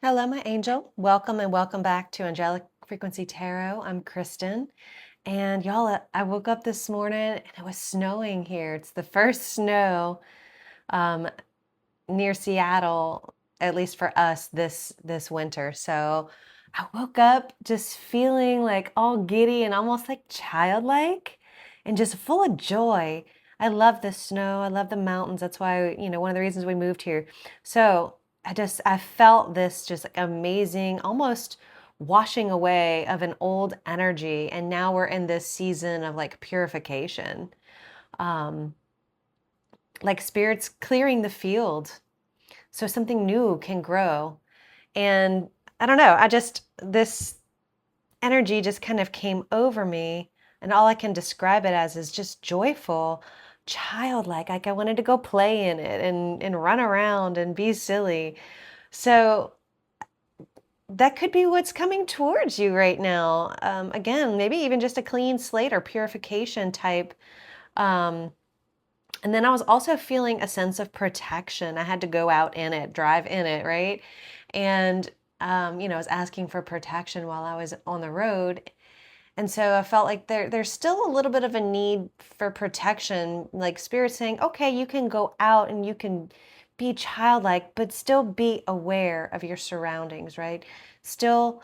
Hello, my angel. Welcome and welcome back to Angelic Frequency Tarot. I'm Kristen. And y'all, I woke up this morning and it was snowing here. It's the first snow um, near Seattle, at least for us this winter. So I woke up just feeling like all giddy and almost like childlike and just full of joy. I love the snow. I love the mountains. That's why, one of the reasons we moved here. So I felt this just like amazing, almost washing away of an old energy. And now we're in this season of like purification, um, like spirits clearing the field so something new can grow. And I don't know, this energy just kind of came over me, and all I can describe it as is just joyful, childlike. Like I wanted to go play in it and run around and be silly. So that could be what's coming towards you right now. Again, maybe even just a clean slate or purification type. Um, And then I was also feeling a sense of protection. I had to go out in it, drive in it, right? And, I was asking for protection while I was on the road. And so I felt like there's still a little bit of a need for protection, like spirit saying, okay, you can go out and you can be childlike, but still be aware of your surroundings, right? Still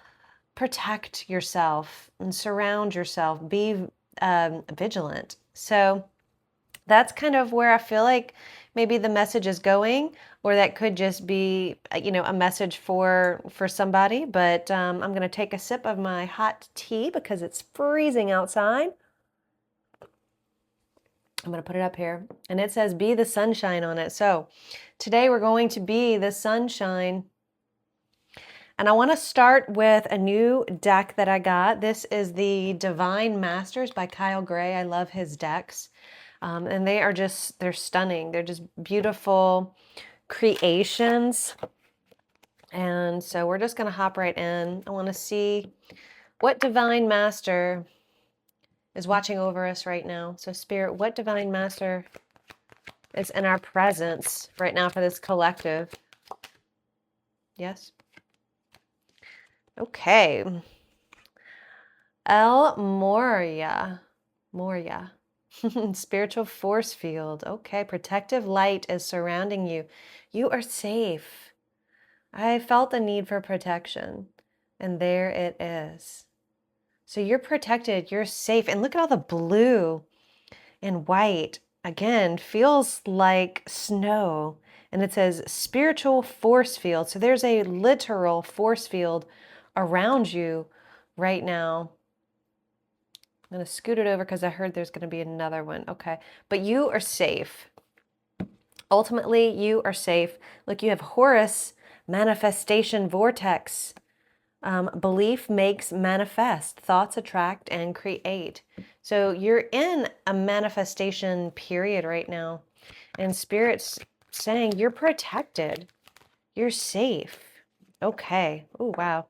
protect yourself and surround yourself, be vigilant. So, that's kind of where I feel like maybe the message is going, or that could just be, a message for somebody. But I'm going to take a sip of my hot tea because it's freezing outside. I'm going to put it up here, and it says "Be the sunshine" on it. So today we're going to be the sunshine. And I want to start with a new deck that I got. This is the Divine Masters by Kyle Gray. I love his decks. And they're stunning. They're just beautiful creations. And so we're just going to hop right in. I want to see what Divine Master is watching over us right now. So Spirit, what Divine Master is in our presence right now for this collective? Yes? Okay. El Moria. Moria. Spiritual force field. Okay. Protective light is surrounding you. You are safe. I felt the need for protection, and there it is. So you're protected, you're safe. And look at all the blue and white. Again, feels like snow. And it says spiritual force field. So there's a literal force field around you right now. I'm going to scoot it over because I heard there's going to be another one. Okay. But you are safe. Ultimately, you are safe. Look, you have Horus manifestation vortex. Belief makes manifest. Thoughts attract and create. So you're in a manifestation period right now. And Spirit's saying you're protected. You're safe. Okay. Oh, wow.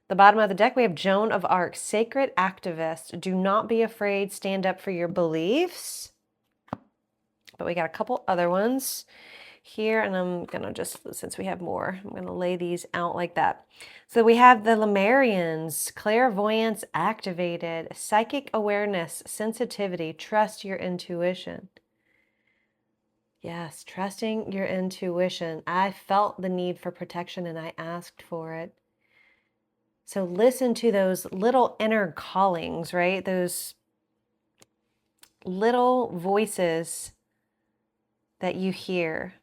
The bottom of the deck, we have Joan of Arc, sacred activist. Do not be afraid. Stand up for your beliefs. But we got a couple other ones here, and I'm gonna just, since we have more, I'm gonna lay these out like that. So we have the Lemurians, clairvoyance activated, psychic awareness, sensitivity, trust your intuition. Yes, trusting your intuition. I felt the need for protection and I asked for it. So listen to those little inner callings, right? Those little voices that you hear.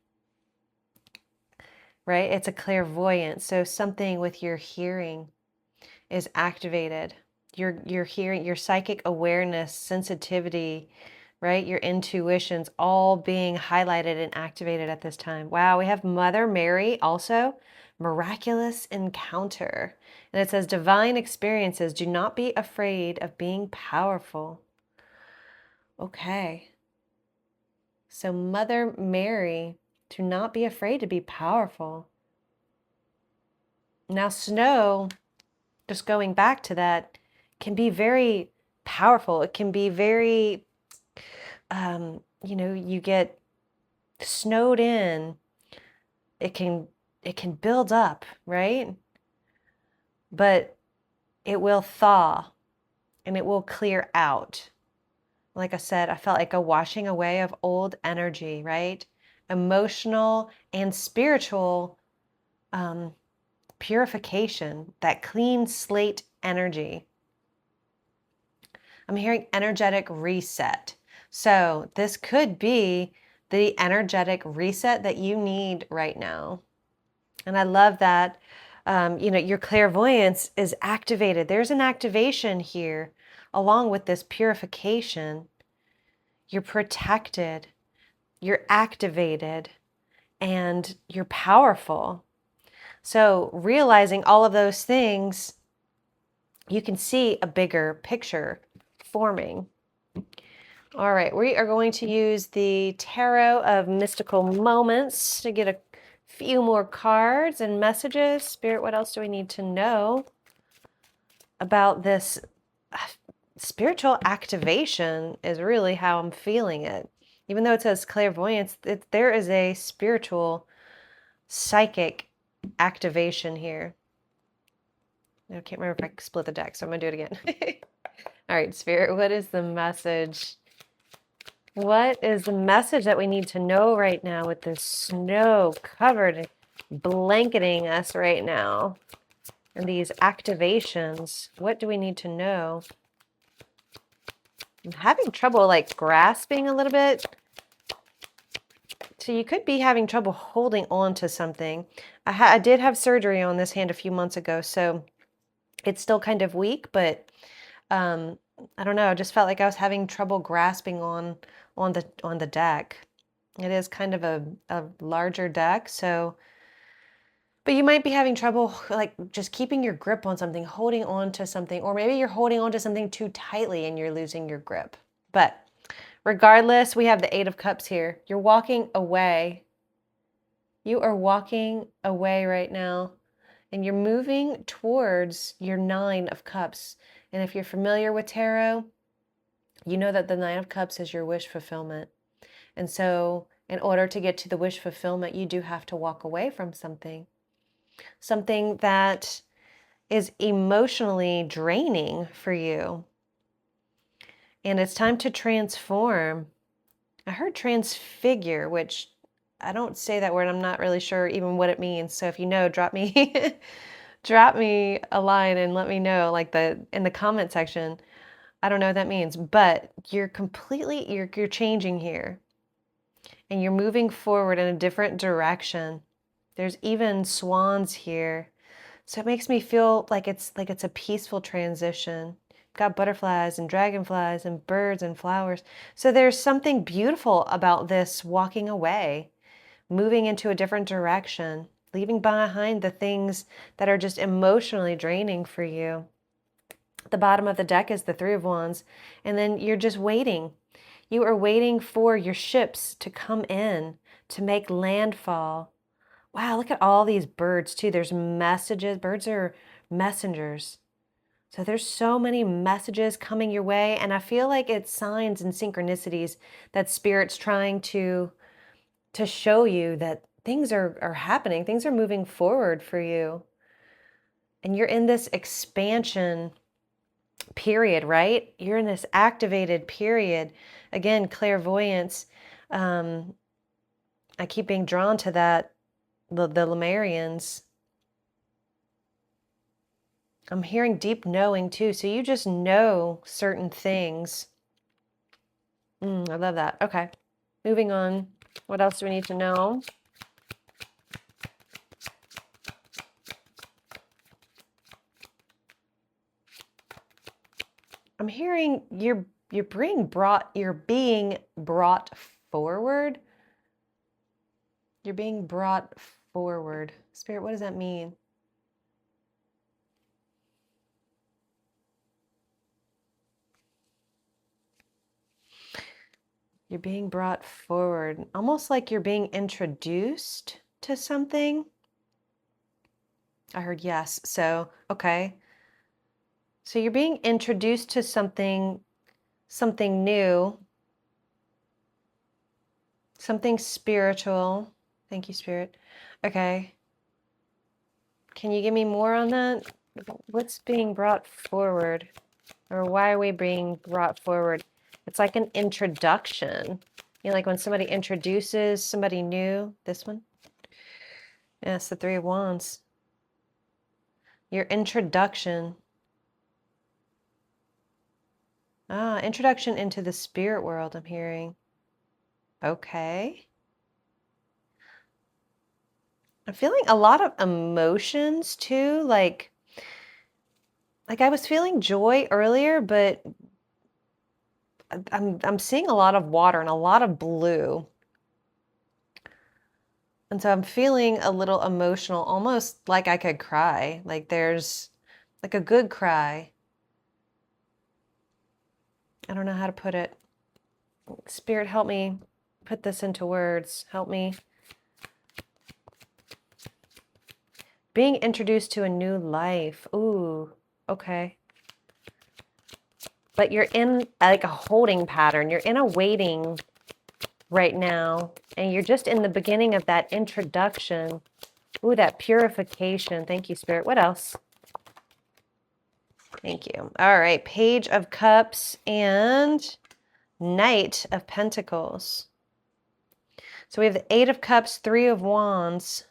Right? It's a clairvoyance. So something with your hearing is activated. Your hearing, your psychic awareness, sensitivity, right? Your intuitions all being highlighted and activated at this time. Wow, we have Mother Mary also, miraculous encounter. And it says divine experiences. Do not be afraid of being powerful. Okay. So Mother Mary, do not be afraid to be powerful. Now, snow, just going back to that, can be very powerful. It can be very, you get snowed in. It can it can build up, right? But it will thaw and it will clear out. Like I said, I felt like a washing away of old energy, right? Emotional and spiritual purification, that clean slate energy. I'm hearing energetic reset. So this could be the energetic reset that you need right now. And I love that, your clairvoyance is activated. There's an activation here along with this purification. You're protected, you're activated, and you're powerful. So realizing all of those things, you can see a bigger picture forming. All right, we are going to use the Tarot of Mystical Moments to get a few more cards and messages. Spirit, what else do we need to know about this spiritual activation is really how I'm feeling it. Even though it says clairvoyance, there is a spiritual, psychic activation here. I can't remember if I split the deck, so I'm going to do it again. All right, Spirit, what is the message? What is the message that we need to know right now with this snow covered, blanketing us right now? And these activations, what do we need to know? I'm having trouble like grasping a little bit. So you could be having trouble holding on to something. I did have surgery on this hand a few months ago, so it's still kind of weak, but I don't know. I just felt like I was having trouble grasping on the deck. It is kind of a larger deck, so but you might be having trouble like just keeping your grip on something, holding on to something, or maybe you're holding on to something too tightly and you're losing your grip. But regardless, we have the Eight of Cups here. You're walking away. You are walking away right now, and you're moving towards your Nine of Cups. And if you're familiar with tarot, you know that the Nine of Cups is your wish fulfillment. And so in order to get to the wish fulfillment, you do have to walk away from something that is emotionally draining for you. And it's time to transform. I heard transfigure, which I don't say that word. I'm not really sure even what it means. So if you know, drop me drop me a line and let me know, like in the comment section. I don't know what that means, but you're changing here. And you're moving forward in a different direction. There's even swans here. So it makes me feel like it's a peaceful transition. You've got butterflies and dragonflies and birds and flowers. So there's something beautiful about this walking away, moving into a different direction, leaving behind the things that are just emotionally draining for you. The bottom of the deck is the Three of Wands, and then you're just waiting. You are waiting for your ships to come in, to make landfall. Wow, look at all these birds too. There's messages. Birds are messengers. So there's so many messages coming your way, and I feel like it's signs and synchronicities that Spirit's trying to show you that things are happening. Things are moving forward for you. And you're in this expansion period, right? You're in this activated period. Again, clairvoyance. I keep being drawn to that, the Lemurians. I'm hearing deep knowing too. So you just know certain things. I love that. Okay. Moving on. What else do we need to know? I'm hearing you're being brought forward. You're being brought forward. Spirit, what does that mean? You're being brought forward, almost like you're being introduced to something. I heard yes. So, okay. So you're being introduced to something new, something spiritual. Thank you, Spirit. Okay. Can you give me more on that? What's being brought forward? Or why are we being brought forward? It's like an introduction. You know, like when somebody introduces somebody new. This one? Yeah, it's the Three of Wands. Your introduction. Ah, introduction into the spirit world, I'm hearing. Okay. I'm feeling a lot of emotions too, like I was feeling joy earlier, but I'm seeing a lot of water and a lot of blue. And so I'm feeling a little emotional, almost like I could cry. Like there's like a good cry. I don't know how to put it. Spirit, help me put this into words. Help me. Being introduced to a new life. Ooh, okay. But you're in like a holding pattern. You're in a waiting right now. And you're just in the beginning of that introduction. Ooh, that purification. Thank you, Spirit. What else? Thank you. All right. Page of Cups and Knight of Pentacles. So we have the Eight of Cups, Three of Wands,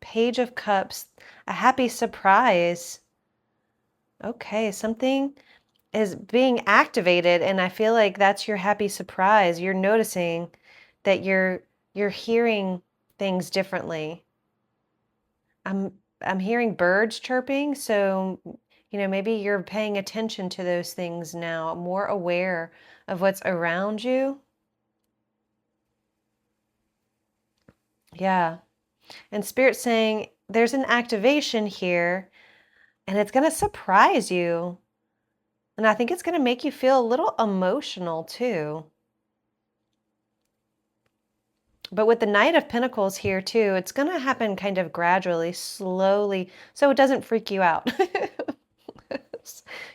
Page of Cups, a happy surprise. Okay, something is being activated, and I feel like that's your happy surprise. You're noticing that you're hearing things differently. I'm hearing birds chirping, so you know, maybe you're paying attention to those things now, more aware of what's around you. Yeah. And Spirit's saying there's an activation here and it's going to surprise you. And I think it's going to make you feel a little emotional too. But with the Knight of Pentacles here too, it's going to happen kind of gradually, slowly, so it doesn't freak you out.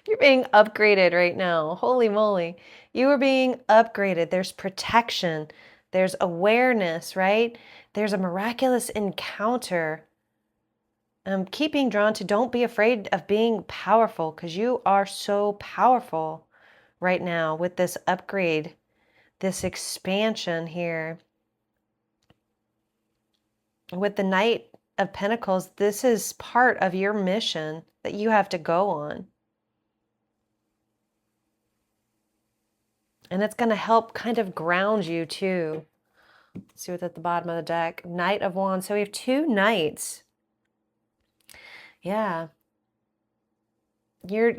You're being upgraded right now. Holy moly. You are being upgraded. There's protection. There's awareness, right? There's a miraculous encounter. Keep being drawn to don't be afraid of being powerful because you are so powerful right now with this upgrade, this expansion here. With the Knight of Pentacles, this is part of your mission that you have to go on. And it's going to help kind of ground you too. Let's see what's at the bottom of the deck. Knight of Wands. So we have two knights. Yeah. You're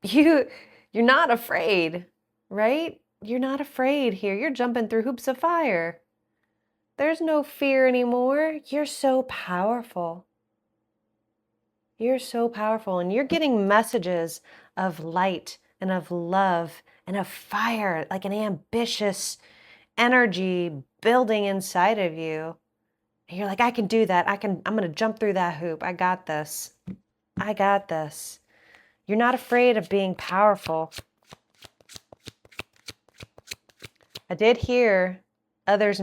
you you're not afraid, right? You're not afraid here. You're jumping through hoops of fire. There's no fear anymore. You're so powerful. You're so powerful, and you're getting messages of light and of love and of fire, like an ambitious energy building inside of you. And you're like, I can do that. I'm going to jump through that hoop. I got this. I got this. You're not afraid of being powerful. I did hear others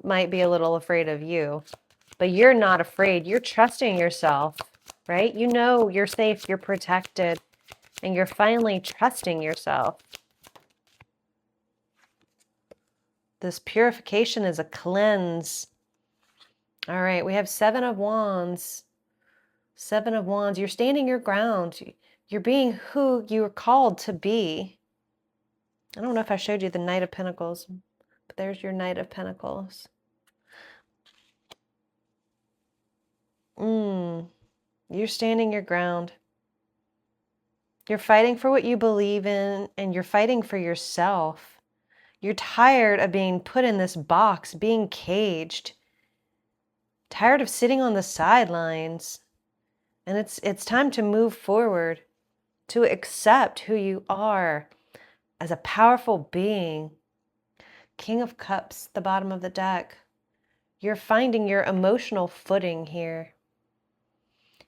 might be a little afraid of you, but you're not afraid. You're trusting yourself, right? You know you're safe, you're protected, and you're finally trusting yourself. This purification is a cleanse. All right, we have Seven of Wands. Seven of Wands. You're standing your ground. You're being who you're called to be. I don't know if I showed you the Knight of Pentacles, but there's your Knight of Pentacles. You're standing your ground. You're fighting for what you believe in, and you're fighting for yourself. You're tired of being put in this box, being caged. Tired of sitting on the sidelines. And it's time to move forward, to accept who you are as a powerful being. King of Cups, the bottom of the deck. You're finding your emotional footing here.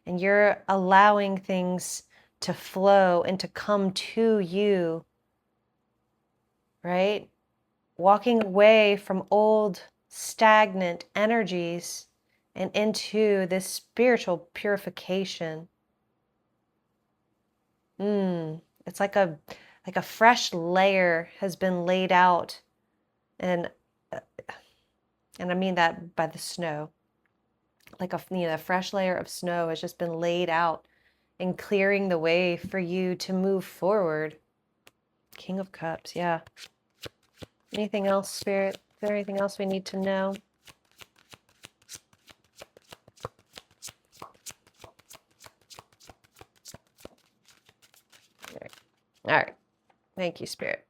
And you're allowing things to flow and to come to you, right? Walking away from old stagnant energies and into this spiritual purification. It's like a fresh layer has been laid out, and I mean that by the snow. Like a fresh layer of snow has just been laid out and clearing the way for you to move forward. King of Cups, yeah. Anything else, Spirit? Is there anything else we need to know? All right. Thank you, Spirit.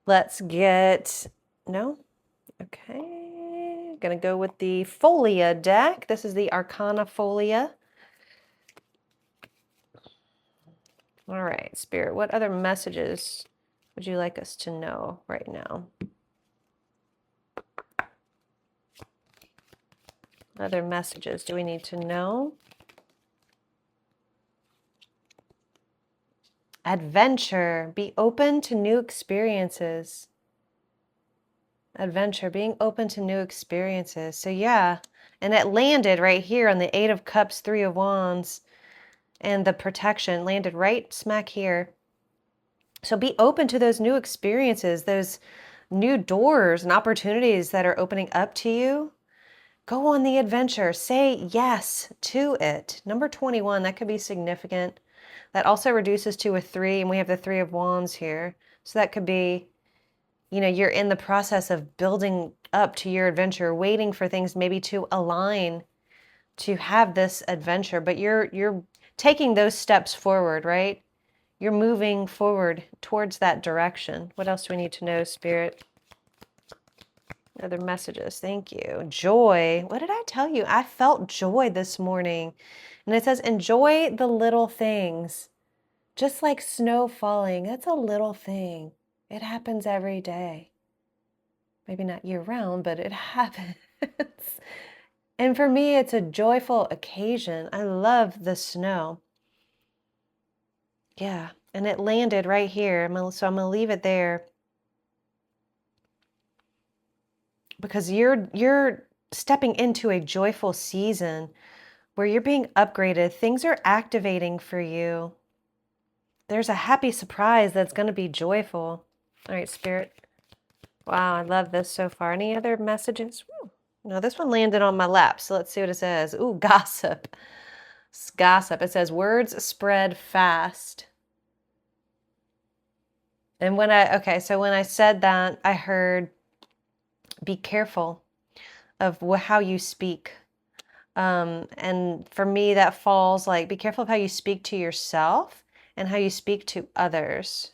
Let's get, no? Okay. Gonna go with the Folia deck. This is the Arcana Folia. All right, Spirit, what other messages would you like us to know right now? Other messages do we need to know? Adventure. Be open to new experiences. Adventure. Being open to new experiences. So yeah, and it landed right here on the Eight of Cups, Three of Wands, and the protection landed right smack here. So be open to those new experiences, those new doors and opportunities that are opening up to you. Go on the adventure. Say yes to it. Number 21, that could be significant. That also reduces to a 3, and we have the 3 of Wands here. So that could be, you know, you're in the process of building up to your adventure, waiting for things maybe to align to have this adventure, but you're taking those steps forward, right? You're moving forward towards that direction. What else do we need to know, Spirit? Other messages. Thank you. Joy. What did I tell you? I felt joy this morning. And it says, enjoy the little things. Just like snow falling. That's a little thing. It happens every day. Maybe not year round, but it happens. And for me, it's a joyful occasion. I love the snow. Yeah. And it landed right here. So I'm going to leave it there. Because you're stepping into a joyful season where you're being upgraded. Things are activating for you. There's a happy surprise that's going to be joyful. All right, Spirit. Wow, I love this so far. Any other messages? Woo. No, this one landed on my lap, so let's see what it says. Ooh, gossip. It's gossip. It says, words spread fast. And when I said that, I heard, be careful of how you speak. And for me, that falls like, be careful of how you speak to yourself and how you speak to others.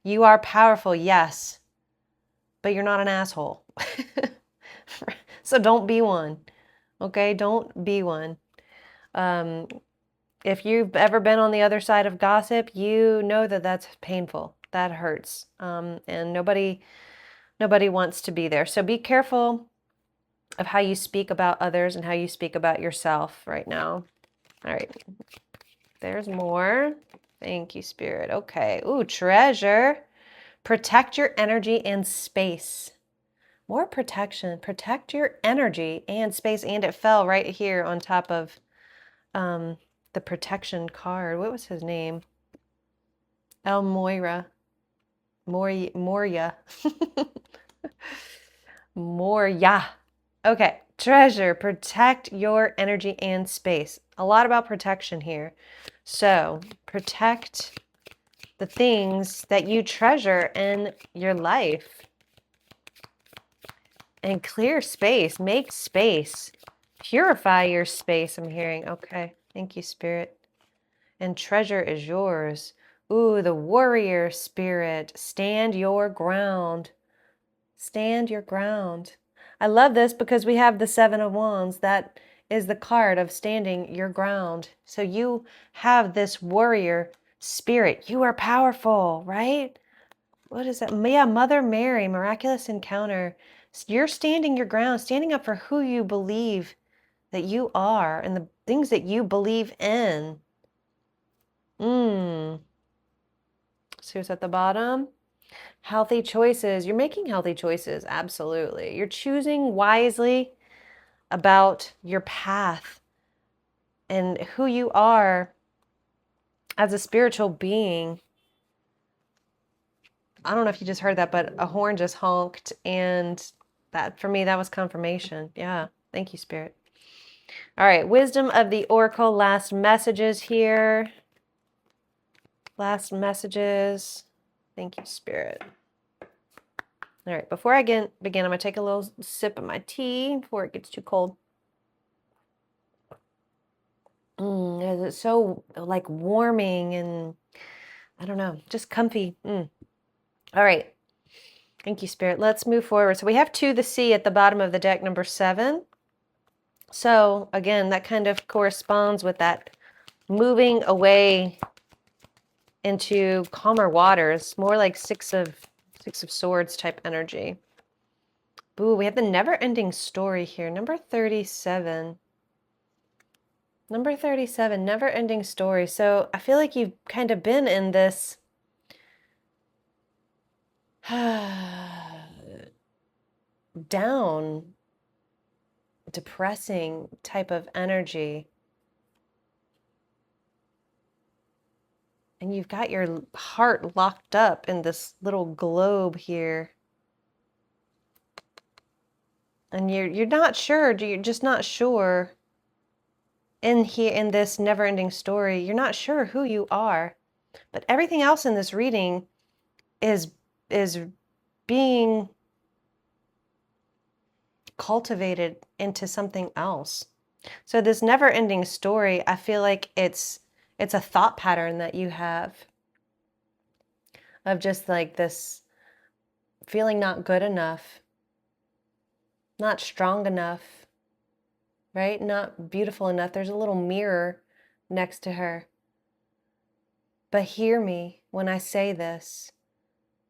You are powerful, yes, but you're not an asshole. So don't be one. Okay, don't be one. If you've ever been on the other side of gossip, you know that that's painful. That hurts. And nobody wants to be there. So be careful of how you speak about others and how you speak about yourself right now. All right. There's more. Thank you, Spirit. Okay. Ooh, treasure. Protect your energy and space. More protection. Protect your energy and space. And it fell right here on top of the protection card. What was his name? El Moira. Moria. Moria. Okay. Treasure. Protect your energy and space. A lot about protection here. So protect the things that you treasure in your life. And clear space. Make space. Purify your space, I'm hearing. Okay. Thank you, Spirit. And treasure is yours. Ooh, the warrior spirit. Stand your ground. Stand your ground. I love this because we have the Seven of Wands. That is the card of standing your ground. So you have this warrior spirit. You are powerful, right? What is that? Yeah, Mother Mary, miraculous encounter. You're standing your ground, standing up for who you believe that you are and the things that you believe in. See what's at the bottom? Healthy choices. You're making healthy choices. Absolutely. You're choosing wisely about your path and who you are as a spiritual being. I don't know if you just heard that, but a horn just honked, and that for me, that was confirmation. Yeah. Thank you, Spirit. All right. Wisdom of the Oracle. Last messages here. Last messages. Thank you, Spirit. All right. Before I begin, I'm going to take a little sip of my tea before it gets too cold. It's so like warming and I don't know, just comfy. All right. Thank you, Spirit. Let's move forward. So we have to the sea at the bottom of the deck, number 7. So again, that kind of corresponds with that moving away into calmer waters, more like six of swords type energy. Ooh, we have the never-ending story here, number 37. Number 37, never-ending story. So I feel like you've kind of been in this down, depressing type of energy. And you've got your heart locked up in this little globe here. And you're not sure, you're just not sure in this never-ending story, you're not sure who you are. But everything else in this reading is being cultivated into something else. So this never-ending story, I feel like it's a thought pattern that you have of just like this feeling not good enough, not strong enough, right? Not beautiful enough. There's a little mirror next to her. But hear me when I say this.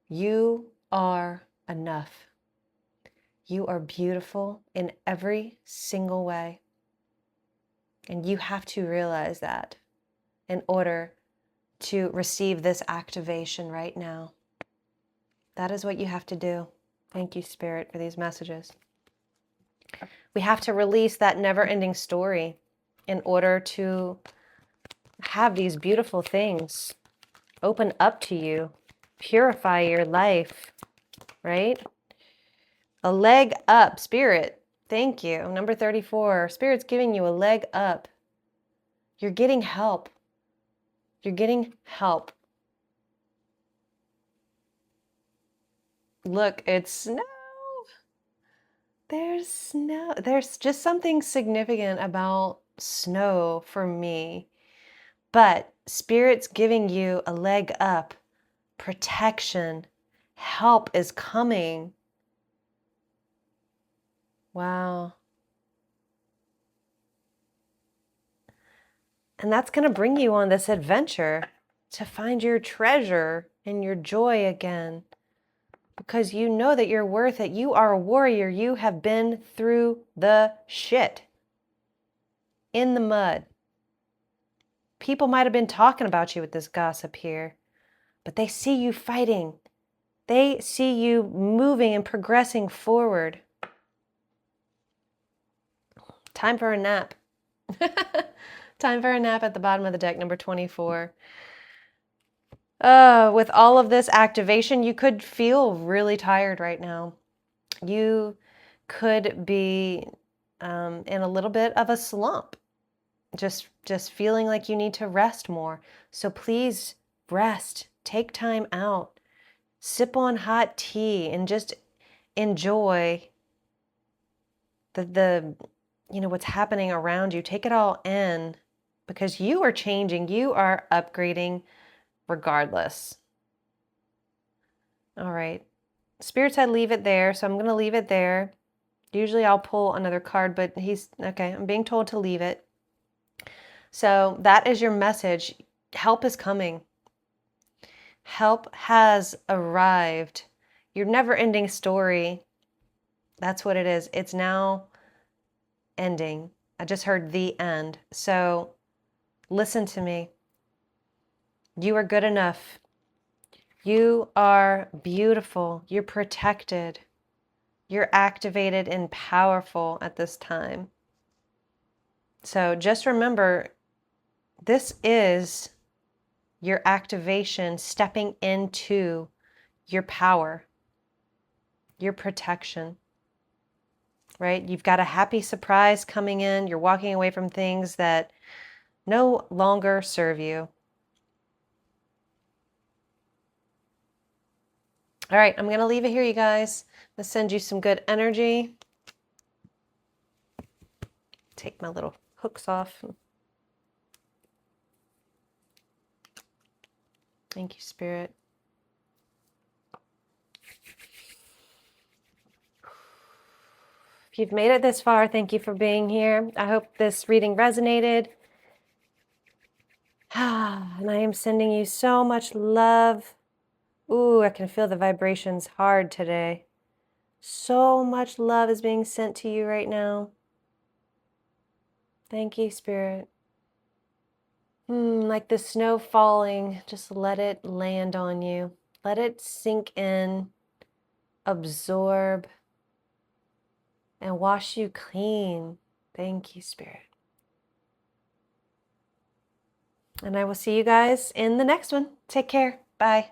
You are enough. You are beautiful in every single way. And you have to realize that in order to receive this activation right now. That is what you have to do. Thank you, Spirit, for these messages. We have to release that never-ending story in order to have these beautiful things open up to you, purify your life, right? A leg up, Spirit. Thank you. Number 34. Spirit's giving you a leg up. You're getting help. You're getting help. Look, it's snow. There's snow. There's just something significant about snow for me. But Spirit's giving you a leg up. Protection. Help is coming. Wow. And that's going to bring you on this adventure to find your treasure and your joy again. Because you know that you're worth it. You are a warrior. You have been through the shit. In the mud. People might have been talking about you with this gossip here, but they see you fighting. They see you moving and progressing forward. Time for a nap. Time for a nap at the bottom of the deck, number 24. With all of this activation, you could feel really tired right now. You could be in a little bit of a slump. Just feeling like you need to rest more. So please rest. Take time out. Sip on hot tea and just enjoy the what's happening around you. Take it all in because you are changing. You are upgrading regardless. All right. Spirit said leave it there, so I'm going to leave it there. Usually I'll pull another card, but okay, I'm being told to leave it. So that is your message. Help is coming. Help has arrived. Your never-ending story, that's what it is. It's now ending. I just heard the end. So listen to me. You are good enough. You are beautiful. You're protected. You're activated and powerful at this time. So just remember, this is your activation stepping into your power, your protection, right? You've got a happy surprise coming in. You're walking away from things that no longer serve you. All right, I'm going to leave it here, you guys. I'm going to send you some good energy. Take my little hooks off. Thank you, Spirit. If you've made it this far, thank you for being here. I hope this reading resonated. And I am sending you so much love. Ooh, I can feel the vibrations hard today. So much love is being sent to you right now. Thank you, Spirit. Like the snow falling, just let it land on you. Let it sink in, absorb, and wash you clean. Thank you, Spirit. And I will see you guys in the next one. Take care. Bye.